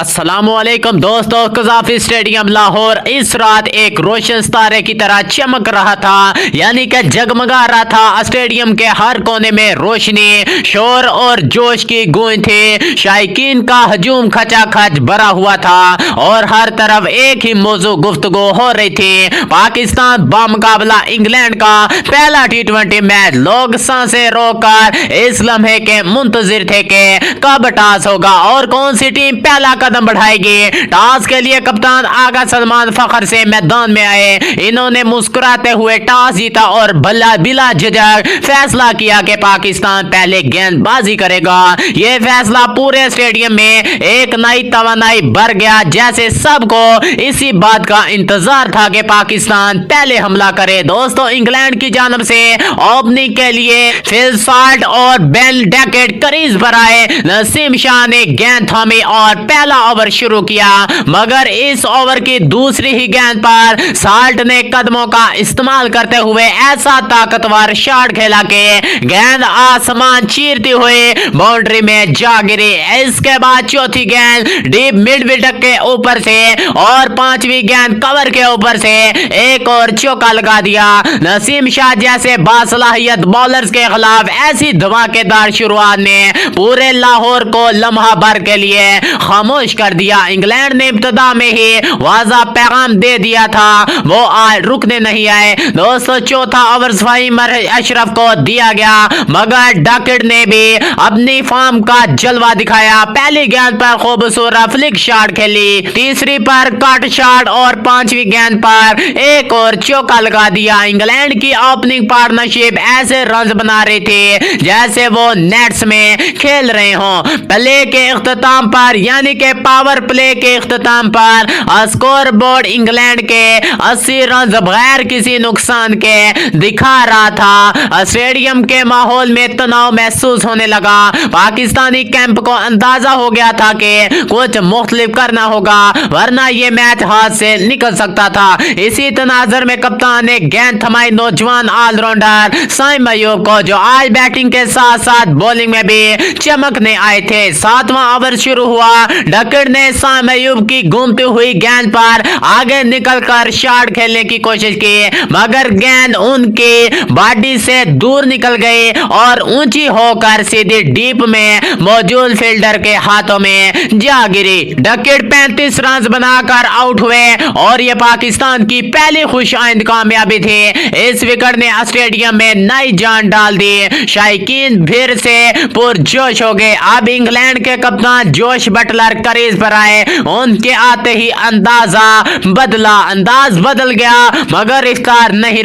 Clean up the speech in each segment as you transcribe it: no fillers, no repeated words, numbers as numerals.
अस्सलाम वालेकुम दोस्तों, कज़ाफी स्टेडियम लाहौर इस रात एक रोशन सितारे की तरह चमक रहा था, यानी कि जगमगा रहा था। स्टेडियम के हर कोने में रोशनी, शोर और जोश की गूंज थी। शायकीन का हजूम खचाखच भरा हुआ था और हर तरफ एक ही मौजू गुफ्तगू हो रही थी। पाकिस्तान बामुकाबला इंग्लैंड का पहला T20 मैच। लोग सांसें रोककर इस लम्हे के मुंतजिर थे कि कब टॉस होगा और कौन सी टीम पहला कदम बढ़ाएगी। टॉस के लिए कप्तान आगा सलमान फखर से मैदान में आए। इन्होंने मुस्कुराते हुए टॉस जीता और बिला झिझक फैसला किया कि पाकिस्तान पहले गेंदबाजी करेगा। यह फैसला पूरे स्टेडियम में एक नई तवानाई भर गया, जैसे सबको इसी बात का इंतजार था कि पाकिस्तान पहले हमला करे। दोस्तों, इंग्लैंड की जानब से ओपनिंग के लिए फिल साल्ट और बेन डैकेट क्रीज पर आए। नसीम शाह ने गेंद थामी और पहला ओवर शुरू किया, मगर इस ओवर की दूसरी ही गेंद पर साल्ट ने कदमों का इस्तेमाल करते हुए ऐसा ताकतवर शॉट खेला कि गेंद आसमान चीरती हुई बाउंड्री में जा गिरी। इसके बाद चौथी गेंद डीप मिड विकेट के ऊपर से और पांचवी गेंद कवर के ऊपर से एक और चौका लगा दिया। नसीम शाह जैसे बासलाहियत बॉलर्स के खिलाफ ऐसी धमाकेदार शुरुआत ने पूरे लाहौर को लम्हा भर के लिए खामोश कर दिया। इंग्लैंड ने इब्तदा में ही वाज़ा पैगाम दे दिया था, वो आज रुकने नहीं आए। दोस्तों, चौथा ओवर फाइमर अशरफ को दिया गया, मगर डैकेट ने भी अपनी फॉर्म का जलवा दिखाया। पहली गेंद पर खूबसूरत फ्लिक शॉट खेली, तीसरी पर कट शॉट और पांचवी गेंद पर एक और चौका लगा दिया। इंग्लैंड की ओपनिंग पार्टनरशिप ऐसे रन बना रही थी जैसे वो नेट्स में खेल रहे हों। प्ले के इख्तिताम पर, यानी के पावर प्ले के इख्तिताम पर स्कोर बोर्ड इंग्लैंड के 80 रन बगैर किसी नुकसान के दिखा रहा था। स्टेडियम के माहौल में तनाव महसूस होने लगा। पाकिस्तानी कैंप को अंदाजा हो गया था कि कुछ मुख्तलिफ करना होगा, वरना यह मैच हाथ से निकल सकता था। इसी तनाजर में कप्तान ने गेंद थमाई नौजवान ऑलराउंडर साइम अयूब को, जो आज बैटिंग के साथ साथ बॉलिंग में भी चमकने आए थे। सातवां ओवर शुरू हुआ। डैकेट ने साइम अयूब की घूमती हुई गेंद पर आगे निकलकर शॉट खेलने की कोशिश की, मगर गेंद उनकी बॉडी से दूर निकल गई और ऊंची होकर सीधी डीप में मौजूद फील्डर के हाथों में जा गिरी। डैकेट 35 रन बनाकर आउट हुए और यह पाकिस्तान की पहली खुशाइंद कामयाबी थी। इस विकेट ने स्टेडियम में नई जान डाल दी। शायकीन फिर से पुरजोश हो गए। अब इंग्लैंड के कप्तान जोश बटलर क्रीज पर आए। उनके आते ही अंदाज बदल गया, मगर इफ्तार नहीं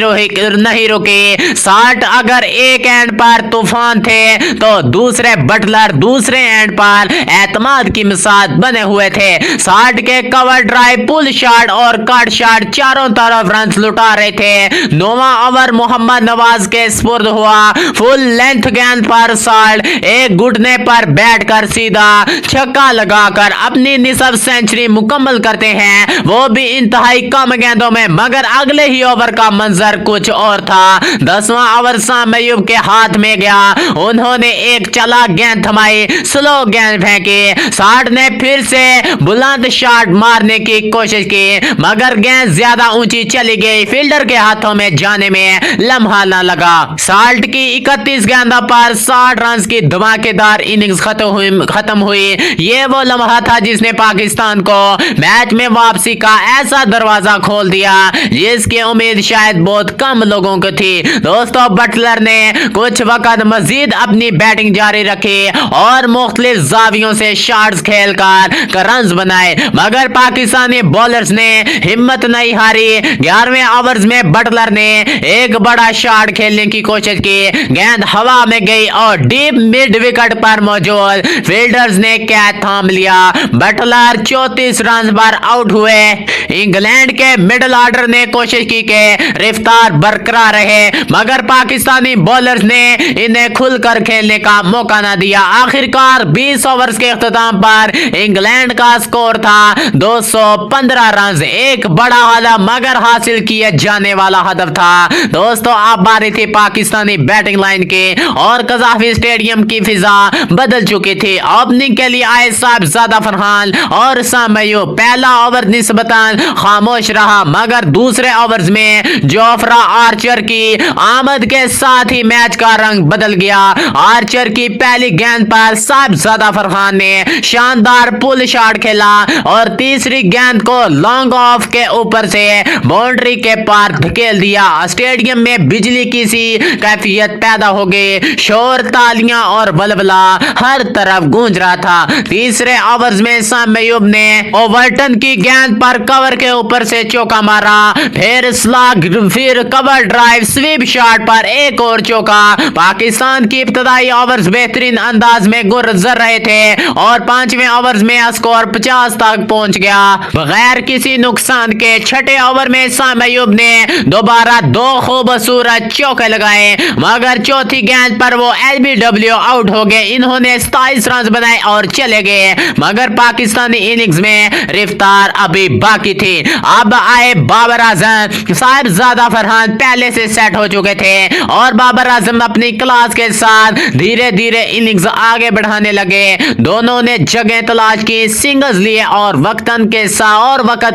रुके। साल्ट अगर एक एंड पर तूफान थे तो दूसरे बटलर दूसरे एंड पर एतमाद की मिसाल बने हुए थे। साल्ट के कवर ड्राइव, पुल शॉट और कट शॉट चारों तरफ रन लुटा रहे थे। नौवां ओवर मोहम्मद नवाज के स्पुर्द हुआ। फुल लेंथ गेंद पर साल्ट एक घुटने पर बैठकर सीधा छक्का लगाकर अपनी निसब सेंचुरी मुकम्मल करते हैं, वो भी इंतहाई कम गेंदों में। मगर अगले ही ओवर का मंजर कुछ और था। 10वां ओवर साइम अयूब के हाथ में गया। उन्होंने एक चला गेंद थमाई, स्लो गेंद फेंकी। साल्ट ने फिर से बुलंद शॉट मारने की कोशिश की, मगर गेंद ज्यादा ऊंची चली गई। फील्डर के हाथों में जाने में लम्हा न लगा। साल्ट की 31 गेंदों पर 60 रन की धमाकेदार इनिंग्स खत्म हुई। ये वो लम्हा था जिसने पाकिस्तान को मैच में वापसी का ऐसा दरवाजा खोल दिया जिसकी उम्मीद शायद बहुत कम लोगों को थी। दोस्तों, बटलर ने कुछ वक्त मजीद अपनी बैटिंग जारी रखी और मुख्तलिफ जावियों से शॉट्स खेलकर रन्स बनाए, मगर पाकिस्तानी बॉलर्स ने हिम्मत नहीं हारी। 11वें ओवर में बटलर ने एक बड़ा शॉट खेलने की कोशिश की। गेंद हवा में गई और डीप मिड विकेट पर मौजूद फील्डर्स ने कैच थाम लिया। बटलर 34 रन पर आउट हुए। इंग्लैंड के मिडिल ऑर्डर ने कोशिश की कि रफ्तार बरकरार रहे, मगर पाकिस्तानी बॉलर्स ने इन्हें खुलकर खेलने का मौका न दिया। आखिरकार 20 ओवर्स के इख्तिताम पर इंग्लैंड का स्कोर था 215 रन। एक बड़ा हदफ, मगर हासिल किए जाने वाला हदफ था। दोस्तों, आप बारी थी पाकिस्तानी बैटिंग लाइन के और कज़ाफी स्टेडियम की फिजा बदल चुकी थी। ओपनिंग के लिए आए साहब ज्यादा फरहान और साम अयूब। पहला ओवर निस्बतन खामोश रहा, मगर दूसरे ओवर्स में जोफ्रा आर्चर की आमद के साथ ही मैच का रंग बदल गया। आर्चर की पहली गेंद पर साहिबजादा फरहान ने शानदार पुल शॉट खेला और तीसरी गेंद को लॉन्ग ऑफ के ऊपर से बाउंड्री के पार धकेल दिया। स्टेडियम में बिजली की सी कैफियत पैदा हो गई। शोर, तालियां और बलबला हर तरफ गूंज रहा था। तीसरे ओवर्स में साम अयूब ने ओवरटन की गेंद पर कवर के ऊपर से चौका मारा, फिर स्लॉग, फिर कवर ड्राइव, स्वीप शॉट पर एक और चौका। पाकिस्तान की इब्तदाई ओवर्स बेहतरीन अंदाज में गुजर रहे थे और पांचवें ओवर्स में स्कोर 50 तक पहुंच गया। बगैर किसी नुकसान के छठे ओवर में साम अयूब ने दोबारा दो खूबसूरत चौके लगाए, मगर चौथी गेंद पर वो एलबीडब्ल्यू आउट हो गए। इन्होंने 27 रन बनाए और चले गए, मगर पाकिस्तानी इनिंग्स में रफ्तार अभी बाकी थी। अब आए बाबर आजम। साहिबजादा फरहान पहले से सेट हो चुके थे और बाबर आजम अपनी क्लास के साथ धीरे धीरे इनिंग्स आगे बढ़ाने लगे। दोनों ने जगह तलाश की, सिंगल्स लिए और वक्त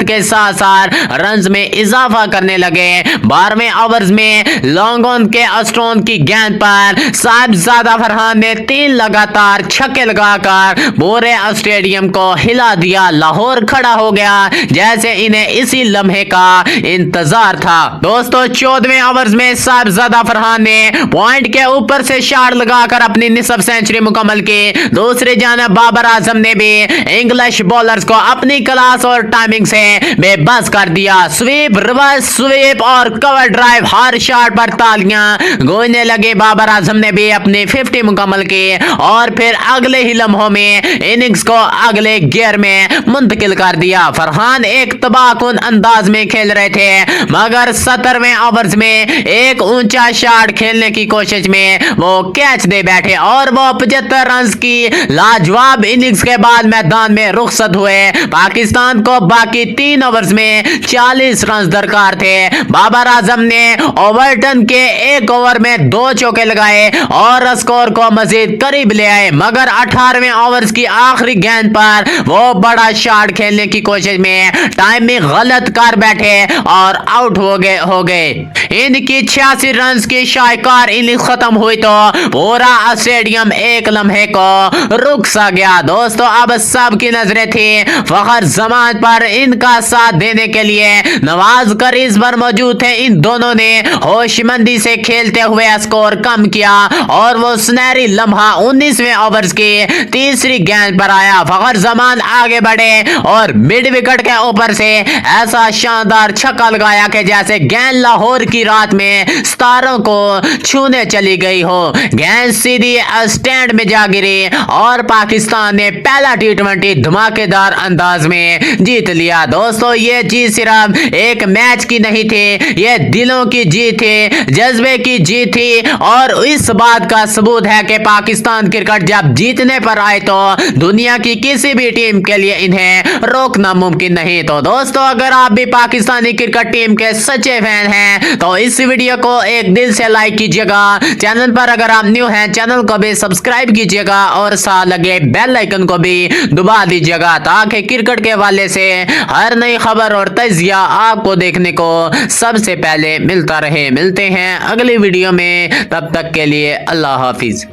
के साथ साथ रन्स में इजाफा करने लगे। 12वें ओवर्स में लॉन्ग ऑन के स्टोन की गेंद पर साहिबजादा फरहान ने 3 लगातार छक्के लगाकर पूरे स्टेडियम को हिला दिया। लाहौर खड़ा हो गया जैसे इन्हें इसी लम्हे का इंतजार था। दोस्तों 14वें ओवर्स में साहिबजादा फरहान ने पॉइंट के ऊपर से शॉट लगाकर अपनी निसफ सेंचुरी मुकम्मल की। दूसरी जानब बाबर आजम ने भी इंग्लिश बॉलर्स को अपनी क्लास और टाइमिंग से बेबस कर दिया। स्वीप, रिवर्स स्वीप और कवर ड्राइव, हर शॉट पर तालियां गूंजने लगी। बाबर आजम ने भी अपनी 50 मुकम्मल की और फिर अगले ही लम्हों में इनिंग्स को अगले गियर में मुंतकिल कर दिया। फरहान एक तबाहकुन अंदाज में खेल रहे थे, मगर 17वें ओवर्स में एक ऊंचा शॉट खेलने की कोशिश में वो कैच दे बैठे और वो 75 रन की लाजवाब इनिंग्स के बाद मैदान में रुखसत हुए। पाकिस्तान को बाकी 3 ओवर्स में 40 रन दरकार थे। बाबर आजम ने ओवरटन के एक ओवर में 2 चौके लगाए और स्कोर को मजीद करीब ले आए, मगर 18वें ओवर्स की आखिरी गेंद पर वो बड़ा शॉट खेलने की कोशिश में टाइमिंग गलत कर बैठे और आउट हो गए। इनकी 86 रन की शानदार इनिंग्स खत्म हुई तो पूरा स्टेडियम एक लम्हे को रुक सा गया। दोस्तों अब सबकी नजरें थी फखर जमान पर। इनका साथ देने के लिए नवाज करीज पर मौजूद थे। इन दोनों ने होशमंदी से खेलते हुए स्कोर कम किया और वो सुनहरी लम्हा 19वें ओवर्स की तीसरी गेंद पर आया। फखर जमान आगे बढ़े और मिड विकेट के ऊपर से ऐसा शानदार छक्का लगाया कि जैसे गेंद लाहौर की रात में सितारों को छूने चली गई हो। गेंद सीधी स्टैंड में जा गिरी और पाकिस्तान ने पहला T20 धमाकेदार अंदाज में जीत लिया। दोस्तों ये जीत सिर्फ एक मैच की नहीं थी, ये दिलों की जीत थी, जज्बे की जीत थी और इस बात का सबूत है कि पाकिस्तान क्रिकेट जब जीतने पर आए तो दुनिया की किसी भी टीम के लिए इन्हें रोकना मुमकिन नहीं। तो दोस्तों अगर आप भी पाकिस्तानी क्रिकेट टीम के सच्चे फैन हैं तो इस वीडियो को एक दिल से लाइक कीजिएगा। चैनल पर अगर आप न्यू हैं चैनल को भी सब्सक्राइब कीजिएगा और साथ लगे बेल आइकन को भी दबा दीजिएगा ताकि क्रिकेट के हवाले से हर नई खबर और तजिया आपको देखने को सबसे पहले मिलता रहे। मिलते हैं अगली वीडियो में, तब तक के लिए अल्लाह हाफिज।